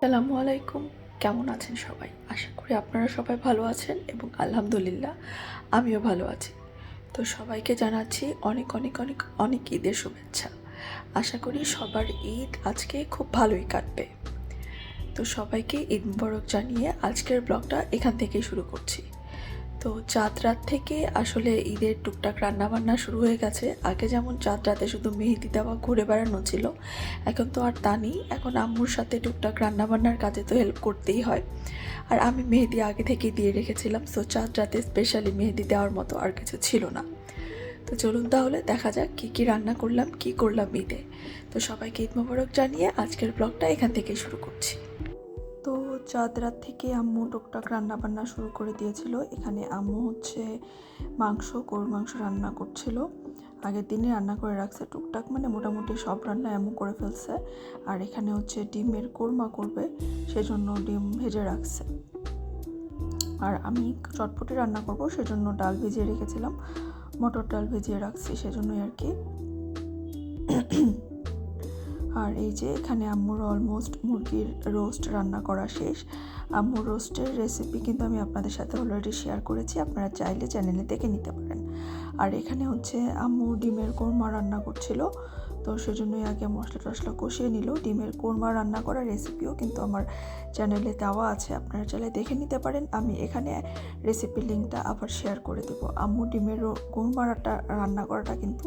আসসালামু আলাইকুম। কেমন আছেন সবাই? আশা করি আপনারা সবাই ভালো আছেন এবং আলহামদুলিল্লাহ আমিও ভালো আছি। তো সবাইকে জানাচ্ছি অনেক অনেক অনেক অনেক ঈদের শুভেচ্ছা। আশা করি সবার ঈদ আজকে খুব ভালোই কাটবে। তো সবাইকে ঈদ মোবারক জানিয়ে আজকের ব্লগটা এখান থেকেই শুরু করছি। তো চাঁদ রাত থেকে আসলে ঈদের টুকটাক রান্নাবান্না শুরু হয়ে গেছে। আগে যেমন চাঁদ রাতে শুধু মেহেদি দেওয়া ঘুরে বেড়ানো ছিল, এখন তো আর তা নেই। এখন আম্মুর সাথে টুকটাক রান্নাবান্নার কাজে তো হেল্প করতেই হয়। আর আমি মেহেদি আগে থেকেই দিয়ে রেখেছিলাম, সো চাঁদ রাতে স্পেশালি মেহেদি দেওয়ার মতো আর কিছু ছিল না। তো চলুন তাহলে দেখা যাক কী কী রান্না করলাম, কী করলাম ঈদে। তো সবাইকে ঈদ মোবারক জানিয়ে আজকের ব্লগটা এখান থেকেই শুরু করছি। তো চাঁদ রাত থেকে আম্মু টুকটাক রান্না বান্না শুরু করে দিয়েছিল। এখানে আম্মু গরুর মাংস রান্না করছিল। আগের দিনে রান্না করে রাখছে টুকটাক, মানে মোটামুটি সব রান্না আম্মু করে ফেলছে। আর এখানে ডিমের কোরমা করবে, সেজন্য ডিম ভেজে রাখছে। আর আমি চটপটি রান্না করব, সেজন্য ডাল ভিজিয়ে রেখেছিলাম, মটর ডাল ভিজিয়ে রাখছি, সেজন্যই আর কি। আর এই যে এখানে আম্মুর অলমোস্ট মুরগির রোস্ট রান্না করা শেষ। আম্মুর রোস্টের রেসিপি কিন্তু আমি আপনাদের সাথে অলরেডি শেয়ার করেছি, আপনারা চাইলে চ্যানেলে দেখে নিতে পারেন। আর এখানে আম্মু ডিমের কোরমা রান্না করছিল, তো সেজন্যই আগে মশলা টশলা কষিয়ে নিল। ডিমের কোরমা রান্না করার রেসিপিও কিন্তু আমার চ্যানেলে দেওয়া আছে, আপনারা চাইলে দেখে নিতে পারেন। আমি এখানে রেসিপি লিঙ্কটা আবার শেয়ার করে দেবো। আম্মু ডিমের কোরমাটা রান্না করাটা কিন্তু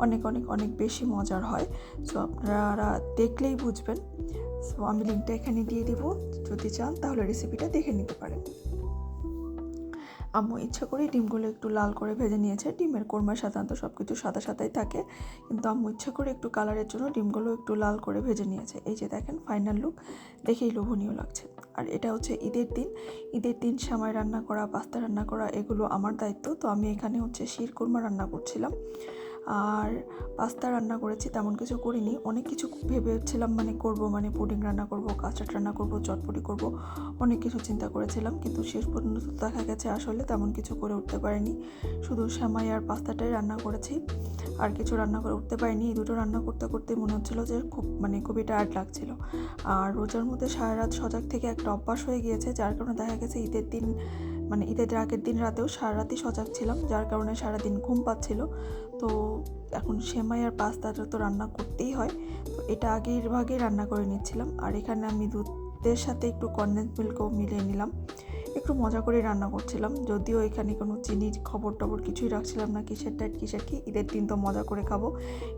অনেক অনেক অনেক বেশি মজার হয়, সো আপনারা দেখলেই বুঝবেন। সো আমি লিঙ্কটা এখানে দিয়ে দিব, যদি চান তাহলে রেসিপিটা দেখে নিতে পারেন। আম্মু ইচ্ছা করে ডিমগুলো একটু লাল করে ভেজে নিয়েছে। ডিমের কোরমা সাধারণত সব কিছু সাদা সাদাই থাকে, কিন্তু আম্মু ইচ্ছা করে একটু কালারের জন্য ডিমগুলো একটু লাল করে ভেজে নিয়েছে। এই যে দেখেন ফাইনাল লুক, দেখেই লোভনীয় লাগছে। আর এটা ঈদের দিন সেমাই রান্না করা, পাস্তা রান্না করা এগুলো আমার দায়িত্ব। তো আমি এখানে শির কোরমা রান্না করছিলাম আর পাস্তা রান্না করেছি, তেমন কিছু করিনি। অনেক কিছু ভেবেছিলাম, মানে পুডিং রান্না করব, কাস্টার্ড রান্না করব, চটপটি করব, অনেক কিছু চিন্তা করেছিলাম, কিন্তু শেষ পর্যন্ত দেখা গেছে আসলে তেমন কিছু করে উঠতে পারিনি। শুধু সেমাই আর পাস্তাটাই রান্না করেছি, আর কিছু রান্না করে উঠতে পারিনি। এই দুটো রান্না করতে করতে মনে হচ্ছিল যে খুবই টায়ার্ড লাগছিল। আর রোজার মধ্যে সারা রাত সজাগ থেকে একটা অভ্যাস হয়ে গিয়েছে, যার কারণে দেখা গেছে ঈদের আগের দিন রাতেও সারা রাতই সজাগ ছিলাম, যার কারণে সারাদিন ঘুম পাচ্ছিল। তো এখন সেমাই আর পাস্তাটা তো রান্না করতেই হয়, তো এটা আগের ভাগেই রান্না করে নিচ্ছিলাম। আর এখানে আমি দুধের সাথে একটু কনডেন্স মিল্কও মিলিয়ে নিলাম, একটু মজা করে রান্না করছিলাম। যদিও এখানে কোনো চিনির খবর টবর কিছুই রাখছিলাম না, কিসের কি, ঈদের দিন তো মজা করে খাবো,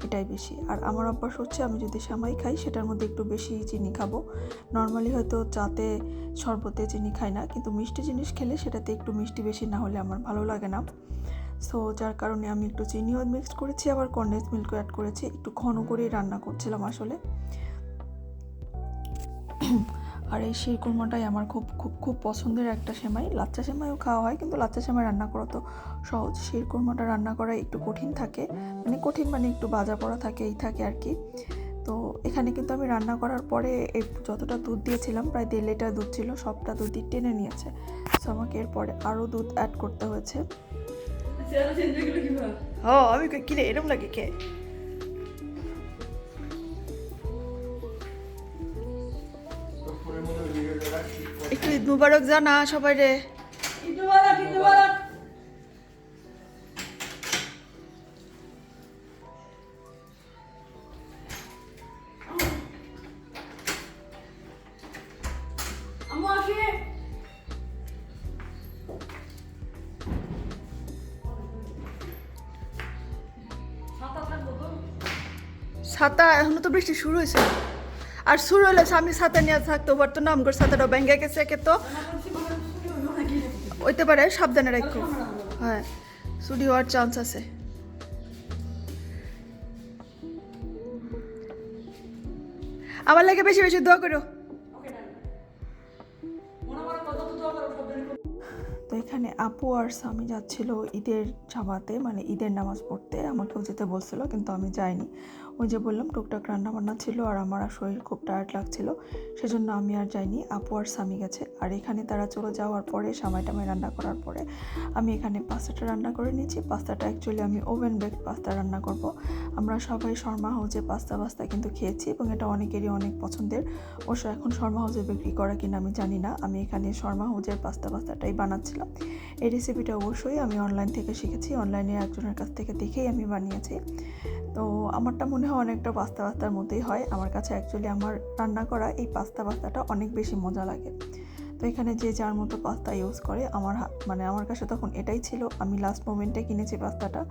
এটাই বেশি। আর আমার অভ্যাস আমি যদি সেমাই খাই সেটার মধ্যে একটু বেশি চিনি খাবো। নর্মালি হয়তো চাতে শরবতে চিনি খাই না, কিন্তু মিষ্টি জিনিস খেলে সেটাতে একটু মিষ্টি বেশি না হলে আমার ভালো লাগে না। সো যার কারণে আমি একটু চিনিও মিক্সড করেছি, আবার কনডেন্স মিল্কও অ্যাড করেছি। একটু ঘন করেই রান্না করছিলাম আসলে। আর এই শির কুরমাটাই আমার খুব খুব খুব পছন্দের একটা সেমাই। লাচ্চা সেমাইও খাওয়া হয়, কিন্তু লাচ্চা সেমাই রান্না করা তো সহজ, শির কুরমাটা রান্না করা একটু কঠিন থাকে, মানে একটু ভাজা পড়া থাকে আর কি। তো এখানে কিন্তু আমি রান্না করার পরে যতটা দুধ দিয়েছিলাম, প্রায় 1.5 লিটার দুধ ছিল, সবটা দুধই টেনে নিয়েছে। সো আমাকে এরপরে আরও দুধ অ্যাড করতে হয়েছে। আমি কিনে এরম লাগে কে একটু ঈদ মুবারক জানা সবাই রে। ছাতা এখনো তো বৃষ্টি শুরু হয়েছে, আর শুরু হলে আমি ছাতা নিয়ে থাকতে পারতো না, আমার ছাতাটা ভেঙে গেছে একে তো হইতে পারে, সাবধানে রাখো। হ্যাঁ, চুরি হওয়ার চান্স আছে। আমার লাগে বেশি বেশি দোয়া করো। তো এখানে আপু আর স্বামী যাচ্ছিল ঈদের জামাতে, মানে ঈদের নামাজ পড়তে। আমাকেও যেতে বলছিল, কিন্তু আমি যাইনি। ওই যে বললাম টুকটাক রান্নাবান্না ছিল আর আমার শরীর খুব টায়ার্ড লাগছিল, সেজন্য আমি আর যাইনি। আপু আর স্বামী গেছে। আর এখানে তারা চলে যাওয়ার পরে সামাই টামাই রান্না করার পরে আমি এখানে পাস্তাটা রান্না করে নিয়েছি। পাস্তাটা অ্যাকচুয়ালি আমি ওভেন বেকড পাস্তা রান্না করব। আমরা সবাই শর্মা হাউসে পাস্তা কিন্তু খেয়েছি এবং এটা অনেকেরই অনেক পছন্দের। অবশ্য এখন শর্মা হাউসে বিক্রি করা কিনা আমি জানি না। আমি এখানে শর্মা হাউসের পাস্তাটাই বানাচ্ছিলাম। এই রেসিপিটা অবশ্যই আমি অনলাইন থেকে শিখেছি, অনলাইনে একজনের কাছ থেকে দেখেই আমি বানিয়েছি। তো আমারটা মনে হয় অনেকটা পাস্তার মতোই হয়। আমার কাছে অ্যাকচুয়ালি আমার রান্না করা এই পাস্তাটা অনেক বেশি মজা লাগে। তো এখানে যে যার মতো পাস্তা ইউজ করে, আমার কাছে তখন এটাই ছিল। আমি লাস্ট মোমেন্টে কিনেছি পাস্তাটা,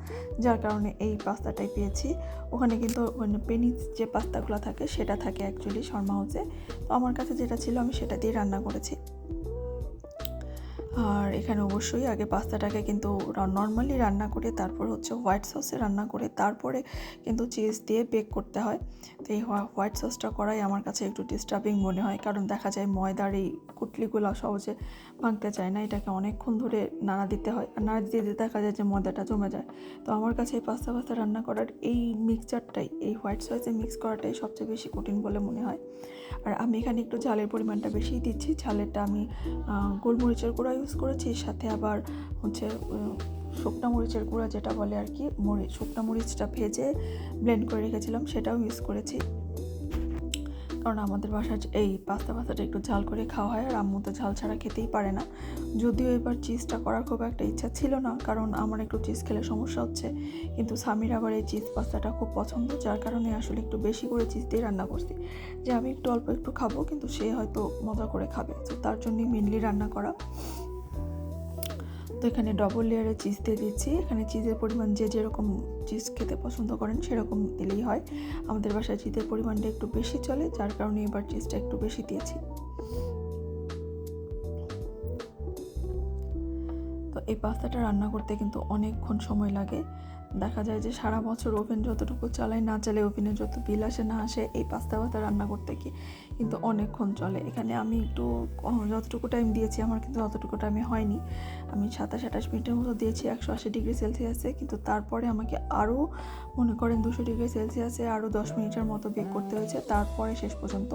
যার কারণে এই পাস্তাটাই পেয়েছি। ওখানে কিন্তু পেনিস যে পাস্তাগুলো থাকে সেটা থাকে অ্যাকচুয়ালি শর্মা হাউসে। তো আমার কাছে যেটা ছিল আমি সেটা দিয়ে রান্না করেছি। আর এখানে অবশ্যই আগে পাস্তাটাকে কিন্তু নর্মালি রান্না করে তারপর হচ্ছে হোয়াইট সসে রান্না করে তারপরে কিন্তু চিজ দিয়ে বেক করতে হয়। তো এই হোয়াইট সসটা করাই আমার কাছে একটু ডিস্টার্বিং মনে হয়, কারণ দেখা যায় ময়দার এই কুটলিগুলো সহজে ভাঙতে চায় না, এটাকে অনেকক্ষণ ধরে নাড়া দিতে হয়, আর নাড়া দিতে দেখা যায় যে ময়দাটা জমে যায়। তো আমার কাছে এই পাস্তা রান্না করার এই মিক্সচারটাই, এই হোয়াইট সসে মিক্স করাটাই সবচেয়ে বেশি কঠিন বলে মনে হয়। আর আমি এখানে একটু ঝালের পরিমাণটা বেশিই দিচ্ছি। ঝালেরটা আমি গোলমরিচের গুঁড়া ইউজ করেছি, সাথে আবার হচ্ছে শুকনো মরিচের গুঁড়া যেটা বলে আর কি, শুকনো মরিচটা ভেজে ব্লেন্ড করে রেখেছিলাম সেটাও ইউজ করেছি। কারণ আমাদের বাসায় এই পাস্তাটা একটু ঝাল করে খাওয়া হয়, আর আম্মু তো ঝাল ছাড়া খেতেই পারে না। যদিও এবার চিজটা করার খুব একটা ইচ্ছা ছিল না, কারণ আমার একটু চিজ খেলে সমস্যা হচ্ছে, কিন্তু স্বামীর আবার এই চিজ পাস্তাটা খুব পছন্দ, যার কারণে আসলে একটু বেশি করে চিজ দিয়ে রান্না করছি, যে আমি একটু অল্প একটু খাবো কিন্তু সে হয়তো মজা করে খাবে, তো তার জন্যই মেনলি রান্না করা। তো এখানে ডবল লেয়ারে চিজ দিয়ে দিচ্ছি। এখানে চিজের পরিমাণ যে যেরকম চিজ খেতে পছন্দ করেন সেরকম দিলেই হয়। আমাদের বাসায় চিজের পরিমাণটা একটু বেশি চলে, যার কারণে এবার চিজটা একটু বেশি দিয়েছি। তো এই পাস্তাটা রান্না করতে কিন্তু অনেকক্ষণ সময় লাগে। দেখা যায় যে সারা বছর ওভেন যতটুকু চালাই না চালে, ওভেনে যত বিল আসে না আসে, এই পাস্তা রান্না করতে কি কিন্তু অনেকক্ষণ চলে। এখানে আমি একটু যতটুকু টাইম দিয়েছি আমার কিন্তু ততটুকু টাইমে হয়নি। আমি 27-28 মিনিটের মতো দিয়েছি 180 ডিগ্রি সেলসিয়াসে, কিন্তু তারপরে আমাকে আরও মনে করেন 200 ডিগ্রি সেলসিয়াসে আরও 10 মিনিটের মতো বেক করতে হয়েছে, তারপরে শেষ পর্যন্ত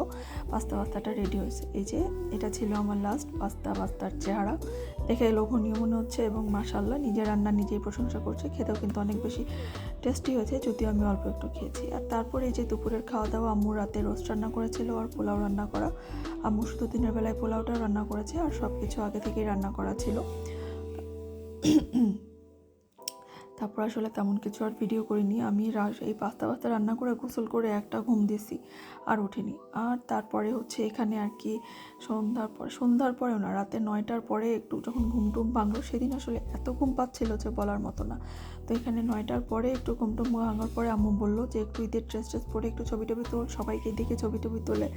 পাস্তাটা রেডি হয়েছে। এই যে এটা ছিল আমার লাস্ট পাস্তার চেহারা। দেখে লোভনীয় মনে হচ্ছে এবং মাশাআল্লাহ নিজের রান্না নিজেই প্রশংসা করছে। খেতেও কিন্তু অনেক বেশি টেস্টি হয়েছে, যদিও আমি অল্প একটু খেয়েছি। আর তারপরে এই যে দুপুরের খাওয়া দাওয়া, আম্মু রাতে রোস্ট রান্না করেছিল আর পোলাও রান্না করা। আম্মু শুধু দিনের বেলায় পোলাওটা রান্না করেছে, আর সব কিছু আগে থেকেই রান্না করা ছিল। তারপর আসলে তেমন কিছু আর ভিডিও করিনি। আমি এই পাস্তা রান্না করে গোসল করে একটা ঘুম দিয়েছি, আর উঠিনি। আর তারপরে হচ্ছে এখানে আর কি সন্ধ্যার পরেও না, রাতে 9টার পরে একটু যখন ঘুম ভাঙলো, সেদিন আসলে এত ঘুম পাচ্ছিল যে বলার মতো না। তো এখানে 9টার পরে একটু ঘুম ভাঙার পরে আম্মু বললো যে একটু ঈদের ড্রেস পরে একটু ছবি তোল, সবাইকে দেখে ছবি তোলে।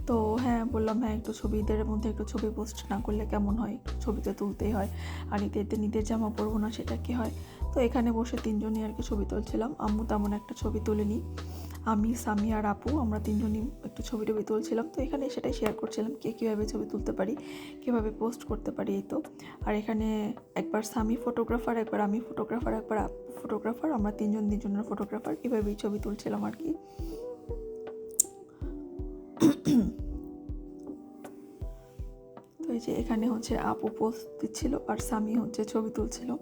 তো হ্যাঁ বললাম, হ্যাঁ একটু ঈদের মধ্যে একটু ছবি পোস্ট না করলে কেমন হয়, ছবি তো তুলতেই হয়, আর ঈদের জামা পরবো না সেটা কি হয়। তো এখানে বসে তিনজনই আর কি ছবি তুলছিলাম। আম্মু তেমন একটা ছবি তোলেনি, আমি, স্বামী আর আপু আমরা তিনজনই একটু ছবি তুলছিলাম। তো এখানে সেটাই শেয়ার করছিলাম, কীভাবে ছবি তুলতে পারি, কীভাবে পোস্ট করতে পারি, এই তো। আর এখানে একবার স্বামী ফটোগ্রাফার, একবার আমি ফটোগ্রাফার, একবার আপু ফটোগ্রাফার, আমরা তিনজনের ফটোগ্রাফার, এভাবেই ছবি তুলছিলাম আর কি। তো এই যে এখানে হচ্ছে আপু পোস্ট দিচ্ছিল আর স্বামী হচ্ছে ছবি তুলছিল।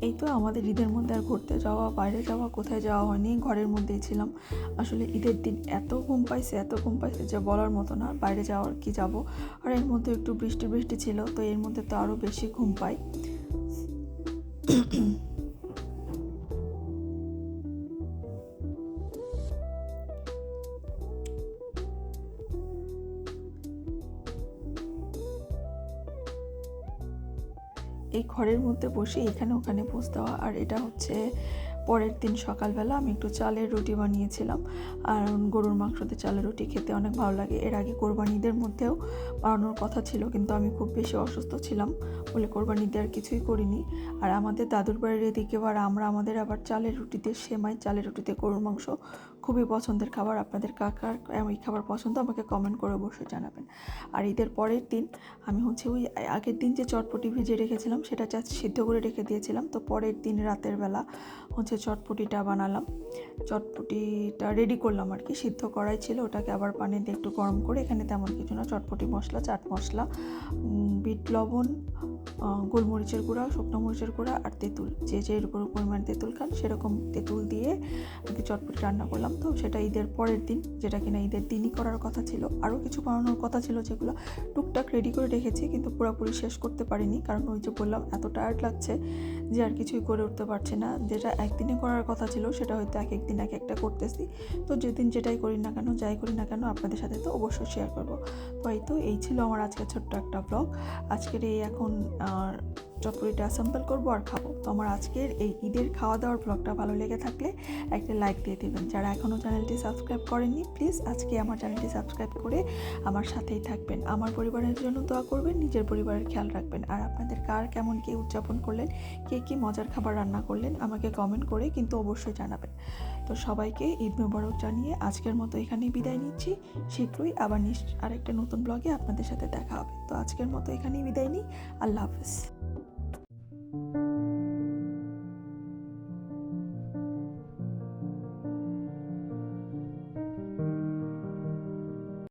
এই তো আমাদের ঈদের মধ্যে আর ঘুরতে যাওয়া, বাইরে যাওয়া, কোথায় যাওয়া হয়নি, ঘরের মধ্যেই ছিলাম। আসলে ঈদের দিন এত ঘুম পাইছে যে বলার মতো না। বাইরে যাওয়ার কি যাব, আর এর মধ্যে একটু বৃষ্টি ছিল, তো এর মধ্যে তো আরও বেশি ঘুম পাই। এই ঘরের মধ্যে বসে এখানে ওখানে পোজ দেওয়া। আর এটা হচ্ছে পরের দিন সকালবেলা আমি একটু চালের রুটি বানিয়েছিলাম, আর গরুর মাংস দিয়ে চালের রুটি খেতে অনেক ভালো লাগে। এর আগে কোরবানি ঈদের মধ্যেও বানানোর কথা ছিল, কিন্তু আমি খুব বেশি অসুস্থ ছিলাম বলে কোরবানি ঈদে আর কিছুই করিনি। আর আমাদের দাদুর বাড়ির এদিকে আমাদের আবার চালের রুটিতে সেমাই, চালের রুটিতে গরুর মাংস খুবই পছন্দের খাবার। আপনাদের কার এই খাবার পছন্দ আমাকে কমেন্ট করে অবশ্যই জানাবেন। আর ঈদের পরের দিন আমি ওই আগের দিন যে চটপটি ভিজিয়ে রেখেছিলাম সেটা সিদ্ধ করে রেখে দিয়েছিলাম, তো পরের দিন রাতের বেলা চটপটিটা বানালাম। চটপটিটা রেডি করলাম আর কি, সিদ্ধ করাই ছিল, ওটাকে আবার পানি দিয়ে একটু গরম করে, এখানে তেমন কিছু না, চটপটি মশলা, চাট মশলা, বিট লবণ, গোলমরিচের গুঁড়া, শুকনো মরিচের গুঁড়া আর তেঁতুল, যে এরকম পরিমাণ তেঁতুল খান সেরকম তেঁতুল দিয়ে আর কি চটপটি রান্না করলাম। তো সেটা ঈদের পরের দিন, যেটা কিনা ঈদের দিনই করার কথা ছিল। আরও কিছু বানানোর কথা ছিল যেগুলো টুকটাক রেডি করে রেখেছি, কিন্তু পুরোপুরি শেষ করতে পারিনি, কারণ ওই যে বললাম এত টায়ার্ড লাগছে যে আর কিছুই করে উঠতে পারছি না। যেটা একদিনে করার কথা ছিল সেটা হয়তো এক একদিন এক একটা করতেছি। তো যেদিন যেটাই করি না কেন, যাই করি না কেন, আপনাদের সাথে তো অবশ্যই শেয়ার করবো। তো এই ছিল আমার আজকে ছোট্ট একটা ব্লগ। আজকের এই এখন চটপটিটা অ্যাসেম্বল করবো আর খাবো। তো আমার আজকের এই ঈদের খাওয়া দাওয়ার ব্লগটা ভালো লেগে থাকলে একটা লাইক দিয়ে দেবেন। যারা এখনও চ্যানেলটি সাবস্ক্রাইব করেননি, প্লিজ আজকে আমার চ্যানেলটি সাবস্ক্রাইব করে আমার সাথেই থাকবেন। আমার পরিবারের জন্য দোয়া করবেন, নিজের পরিবারের খেয়াল রাখবেন। আর আপনাদের কেমন কে উদযাপন করলেন, কে কী মজার খাবার রান্না করলেন আমাকে কমেন্ট করে কিন্তু অবশ্যই জানাবেন। তো সবাইকে ঈদ মোবারক জানিয়ে আজকের মতো এখানেই বিদায় নিচ্ছি। শীঘ্রই আবার আরেকটা নতুন ব্লগে আপনাদের সাথে দেখা হবে। তো আজকের মতো এখানেই বিদায় নিই। আল্লাহ হাফেজ।